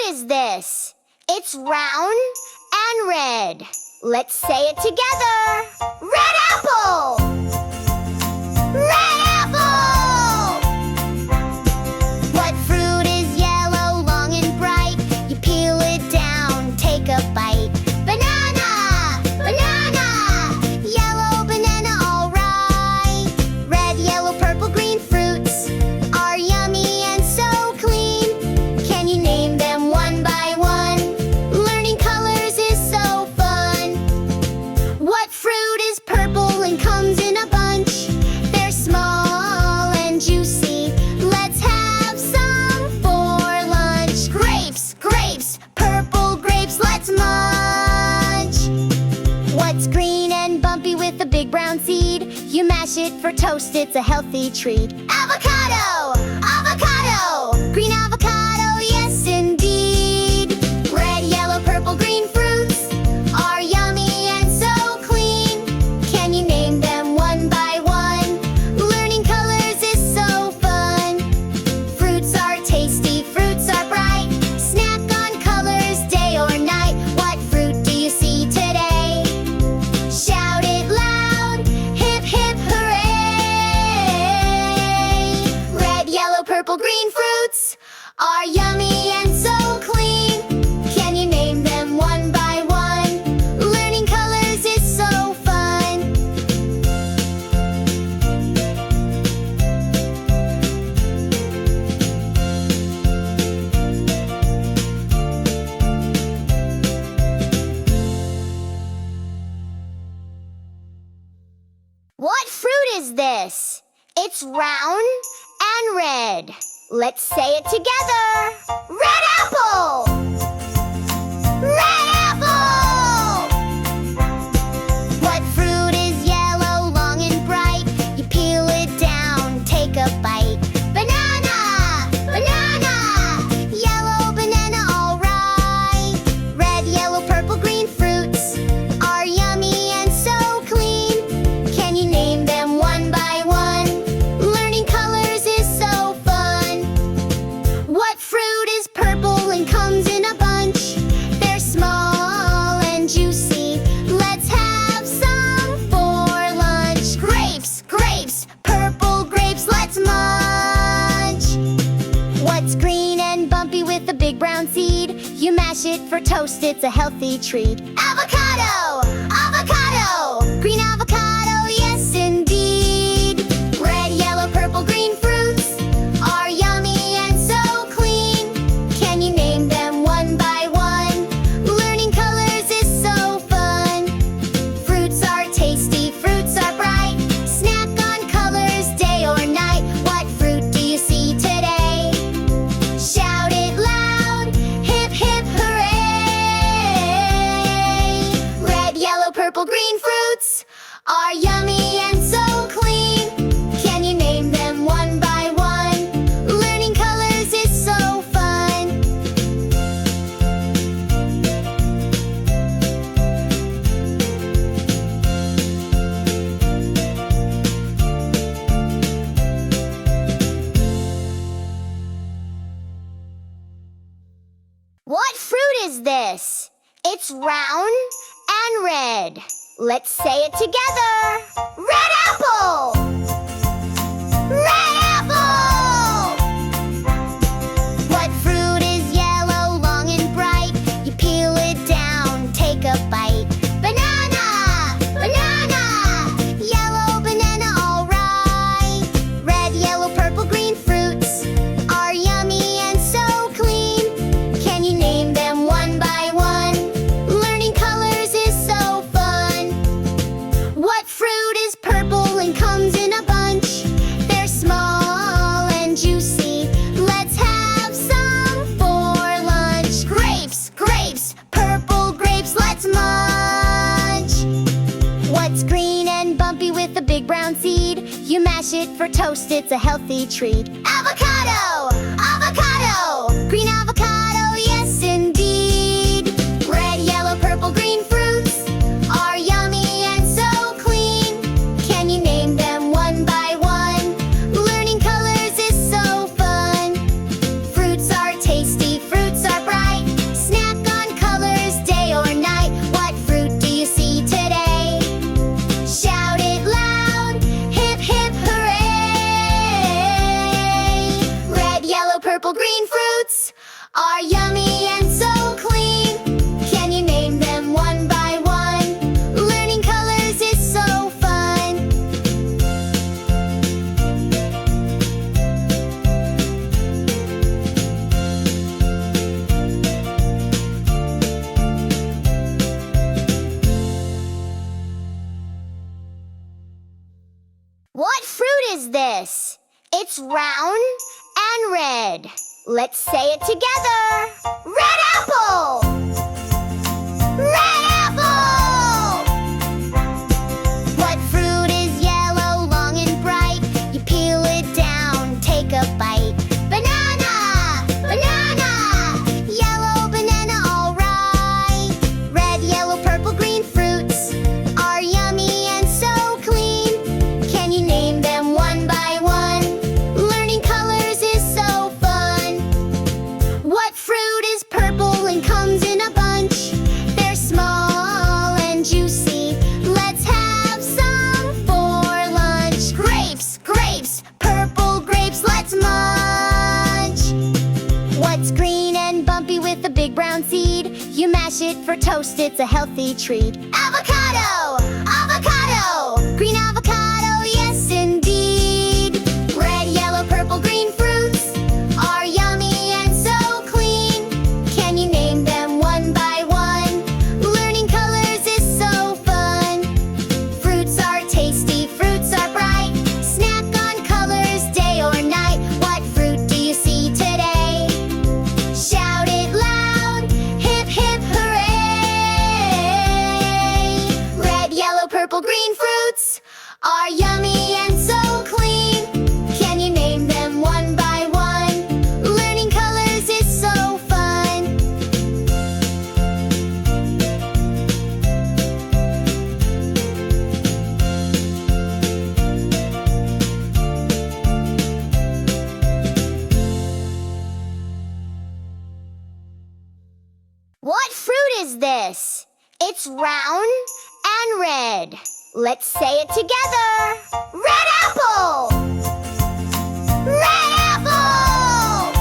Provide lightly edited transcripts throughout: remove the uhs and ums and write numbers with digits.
is this? It's round and red. Let's say it together. Red apple! Red apple! What fruit is yellow, long and bright? You peel it down, take a bite. Banana! Banana! Yellow banana, all right. Red, yellow, purple, green fruits are yummy and so clean. Can you name them one by one? Learning colors is so fun. What fruit is purple and comes in a bunch? They're small and juicy. Let's have some for lunch. Grapes, grapes, purple grapes, let's munch. What's green and bumpy with a big brown seed? You mash it for toast, it's a healthy treat. Avocado! Avocado! Green avocado, yes indeed. Red, yellow, purple, green fruits are yummy and so clean. Can you name them one by one? Learning colors is so fun. Fruits are tasty, fruits are bright. Snack on colors day or night. What fruit do you see today? Shout it loud, hip hip hooray! Red, yellow, purple, green fruits are yummy and so clean. Can you name them one by one? Learning colors is so fun. What fruit is this? It's round and red. Let's say it together. Red apple! Red apple! What fruit is yellow, long and bright? You peel it down, take a bite. Banana! Banana! Yellow banana, all right. Red, yellow, purple, green fruits are yummy and so clean. Can you name them one by one? Learning colors is so fun. What fruit is purple and comes in a bunch? They're small and juicy. Let's have some for lunch. Grapes, grapes, purple grapes, let's munch. What's green and bumpy with a big brown seed? You mash it for toast, it's a healthy treat. Avocado! Avocado! Green avocado, yes indeed. Red, yellow, purple, green fruits are yummy and so clean. Can you name them one by one? Learning colors is so fun. Fruits are tasty, fruits are bright. Snack on colors day or night. What fruit do you see today? Shout it loud, hip hip hooray! Red, yellow, purple, green fruits are yummy and so clean. Can you name them one by one? Learning colors is so fun. What fruit is this? It's round and red. Let's say it together. Red apple! Red apple! What fruit is yellow, long and bright? You peel it down, take a bite. Banana! Banana! Yellow banana, all right. Red, yellow, purple, green fruits are yummy and so clean. Can you name them one by one? Learning colors is so fun. What fruit is purple and comes in a bunch? They're small and juicy. Let's have some for lunch. Grapes, grapes, purple grapes, let's munch. What's green and bumpy with a big brown seed? You mash it for toast, it's a healthy treat. Avocado! Avocado! Green avocado, yes indeed. Red, yellow, purple, green fruits are yummy and so clean. Can you name them one by one? Learning colors is so fun. Fruits are tasty, fruits are bright. purple, green fruits are yummy and so clean. Can you name them one by one? Learning colors is so fun. What fruit is this? It's round and red. Let's say it together. Red apple! Red apple! What fruit is yellow, long and bright? You peel it down, take a bite. Banana! Banana! Yellow banana, all right. Red, yellow, purple, green fruits are yummy and so clean. Can you name them one by one? Learning colors is so fun. What fruit is purple and comes in a bunch? They're small and juicy. Let's have some for lunch. Grapes, grapes, purple grapes, let's munch. What's green and bumpy with a big brown seed? You mash it for toast, it's a healthy treat. Avocado! Avocado! Green avocado, yes indeed. Red, yellow, purple, green fruits are yummy and so clean. Can you name them one by one? Learning colors is so fun. Fruits are tasty, fruits are bright. Snack on colors day or night. What fruit do you see today? Shout it loud, hip hip hooray! Red, yellow, purple, green fruits are yummy and so clean. Can you name them one by one? Learning colors is so fun. What fruit is this? It's round and red. Let's say it together. Red apple! Red apple!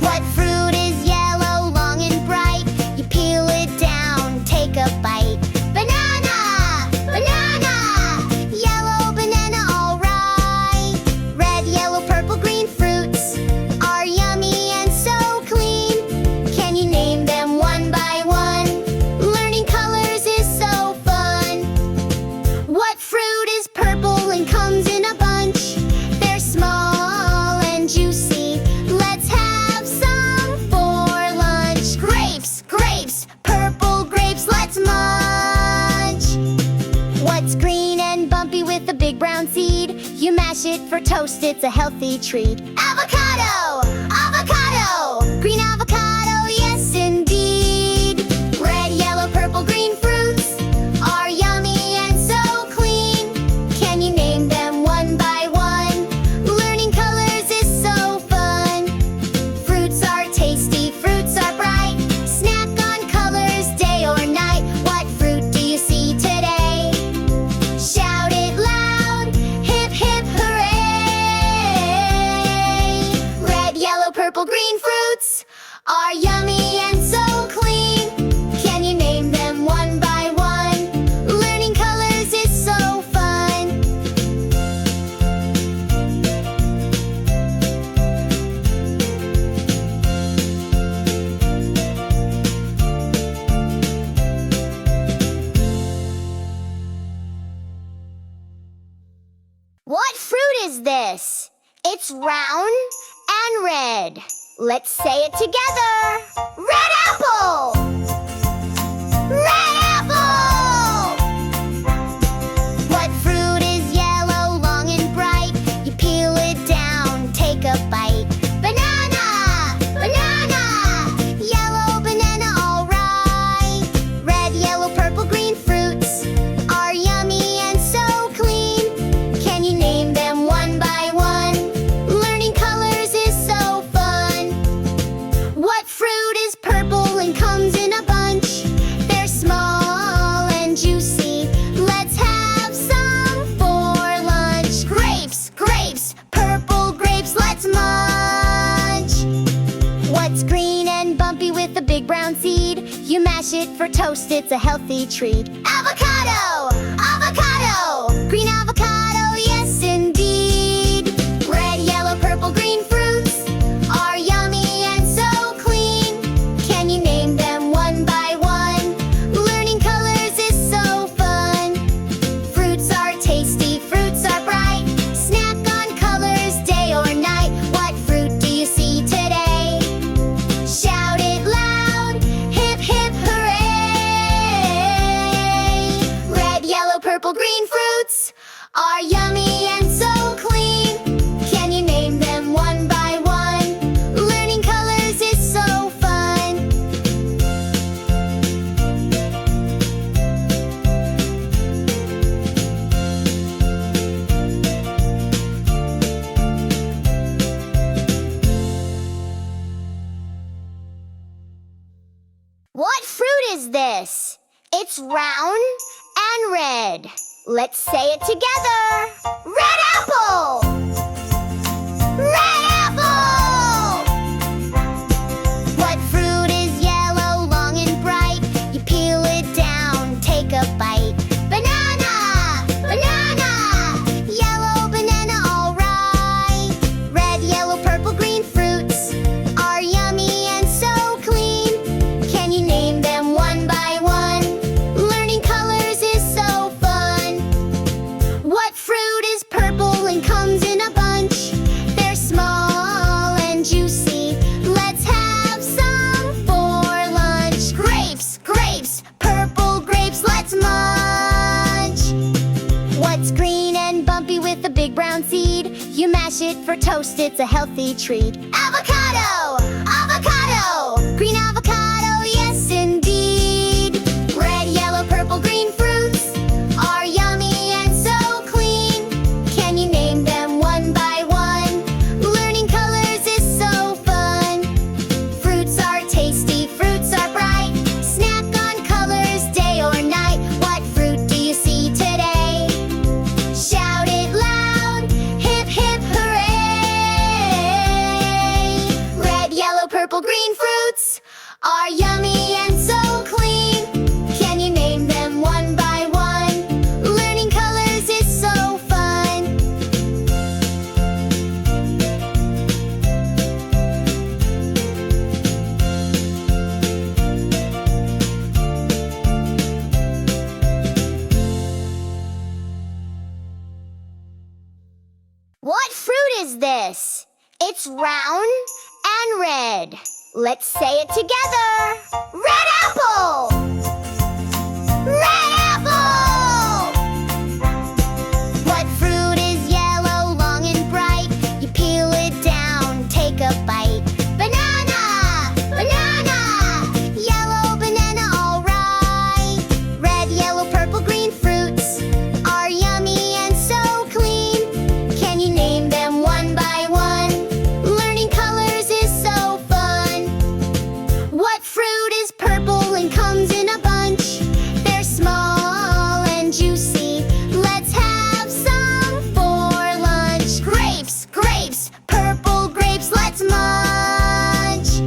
What fruit is yellow, long and bright? You peel it down, take a bite. Banana! Banana! Yellow banana, all right. Red, yellow, purple, green fruits are yummy and so clean. Can you name them one by one? Learning colors is so fun. What fruit is purple and comes in a bunch? They're small and juicy. Let's have some for lunch. Grapes, grapes, purple grapes, let's munch. What's green and bumpy with a big brown seed? You mash it for toast, it's a healthy treat. Avocado! Avocado! Green avocado, yes indeed. Red, yellow, purple, green fruits are yummy and so clean. Can you name them one by one? Learning colors is so fun. Fruits are tasty, fruits are bright. Snack on colors day or night. What fruit do you see today? Shout it loud, hip hip hooray! Red, yellow, purple, green fruits are yummy and so clean. Can you name them one by one? Learning colors is so fun. What fruit is this? It's round and red. Let's say it together. Red apple! Red apple! What fruit is yellow, long and bright? You peel it down, take a bite. Banana! Banana! Yellow banana, all right. Red, yellow, purple, green fruits are yummy and so clean. Can you name them one by one? Learning colors is so fun. What fruit is purple and comes in for toast, it's a healthy treat. Avocado! Avocado! Green avocado, yes indeed. Red, yellow, purple, green fruits are yummy and so clean. Can you name them one by one? Learning colors is so fun. Fruits are tasty, fruits are bright. Snack on colors day or night. What fruit do you see today? Shout it loud, hip hip hooray! Red, yellow, purple, green fruits are yummy and so clean. Can you name them one by one? Learning colors is so fun. What fruit is this? It's round and red. Let's say it together. Red apple! Red apple! What fruit is yellow, long and bright? You peel it down, take a bite. Banana! Banana! Yellow banana, all right. Red, yellow, purple, green fruits are yummy and so clean. Can you name them one by one? Learning colors is so fun. What fruit is purple and comes in a bunch? They're small and juicy. Let's have some for lunch. Grapes, grapes, purple grapes, let's munch. What's green and bumpy with a big brown seed? You mash it for toast, it's a healthy treat. Avocado! Avocado! Green avocado, yes indeed. Red, yellow, purple, green fruits are yummy and so clean. Can you name them one by one? Learning colors is so fun. Fruits are tasty, fruits are bright. Snack on colors day or night. What fruit do you see today? Shout it loud, hip hip hooray! Red, yellow, purple, green fruits are yummy and so clean. Can you name them one by one? Learning colors is so fun. What fruit is this? It's round and red. Let's say it together. Red apple! Red apple! What fruit is yellow, long and bright? You peel it down, take a bite. Banana! Banana! Yellow banana, all right. Red, yellow, purple, green fruits are yummy and so clean. Can you name them one by one? Learning colors is so fun. What fruit is purple and comes in a bunch? They're small and juicy. Let's have some for lunch. Grapes, grapes, purple grapes, let's munch.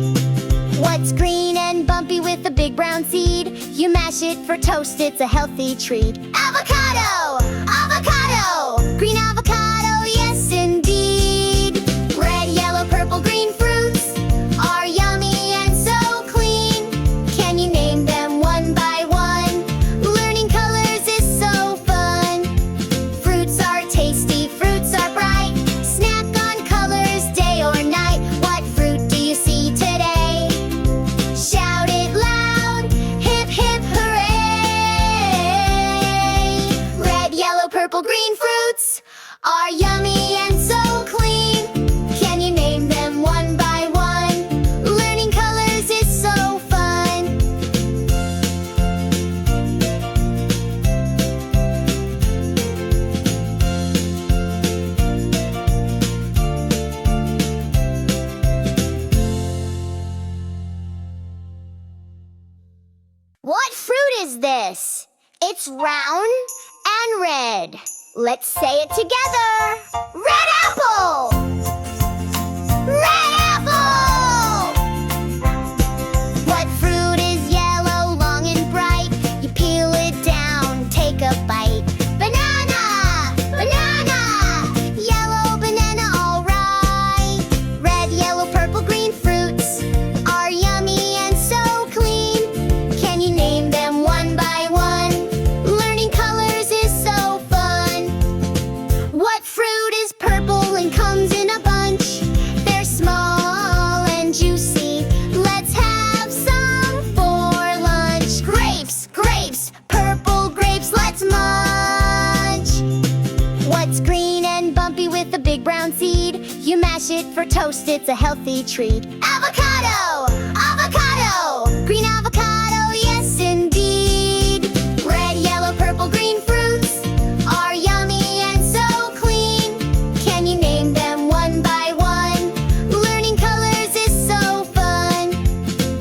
What's green and bumpy with a big brown seed? You mash it for toast, it's a healthy treat. Avocado! Avocado! Green avocado, yes indeed. Red, yellow, purple, green fruits are yummy and so clean. Can you name them one by one? Learning colors is so fun. Fruits are tasty, fruits are bright. Snack on colors day or night. What fruit do you see today? Shout it loud, hip hip hooray! Red, yellow, purple, green fruits are yummy and so clean. Can you name them one by one? Learning colors is so fun. What fruit is this? It's round and red. Let's say it together. Red apple! Red apple! What fruit is yellow, long and with a big brown seed. You mash it for toast, it's a healthy treat. Avocado! Avocado! Green avocado, yes indeed. Red, yellow, purple, green fruits are yummy and so clean. Can you name them one by one? Learning colors is so fun.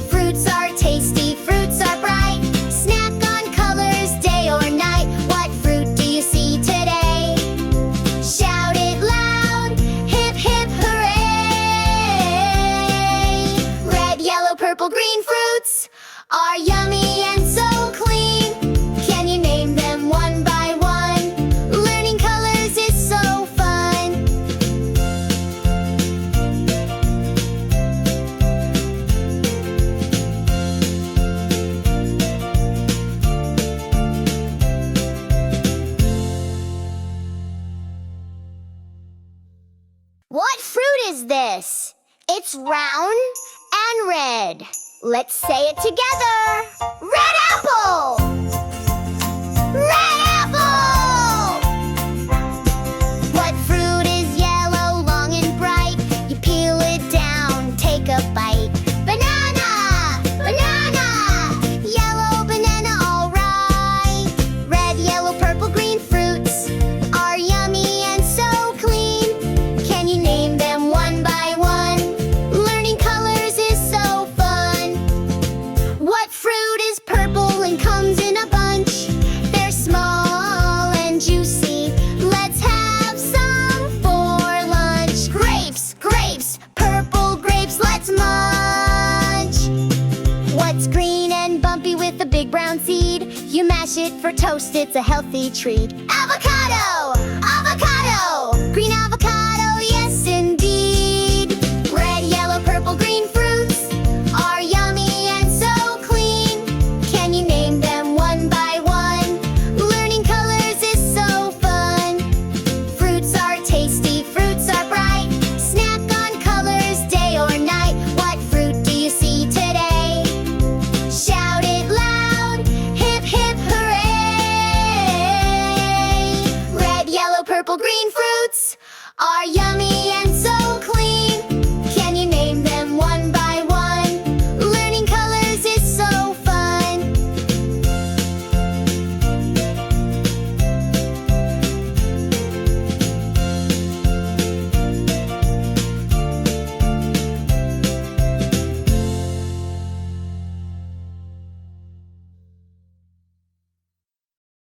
Fruits are tasty, fruits are bright. Snack on colors day or night. What fruit do you see today? Shout it loud, hip hip hooray! Red, yellow, purple, green fruits are yummy and so clean. Can you name them one by one? Learning colors is so fun. What fruit is this? It's round and red. Let's say it together. Red apple! Red apple! What fruit is yellow, long and bright? You peel it down, take a bite. Banana! Banana! Yellow banana, all right. Red, yellow, purple, green fruits are yummy and so clean. Can you name them one by one? Learning colors is so fun. What fruit is purple and comes in a bunch? They're small and juicy. Let's have some for lunch. Grapes, grapes, purple grapes, let's munch. What's green and bumpy with a big brown seed? You mash it for toast, it's a healthy treat. Avocado! Avocado! Green avocado, yes indeed. Red, yellow, purple, green fruits are yummy and so clean. Can you name them one by one? Learning colors is so fun. Fruits are tasty, fruits are bright. Snack on colors day or night. What fruit do you see today? Shout it loud, hip hip hooray! Red, yellow, purple, green fruits are yummy and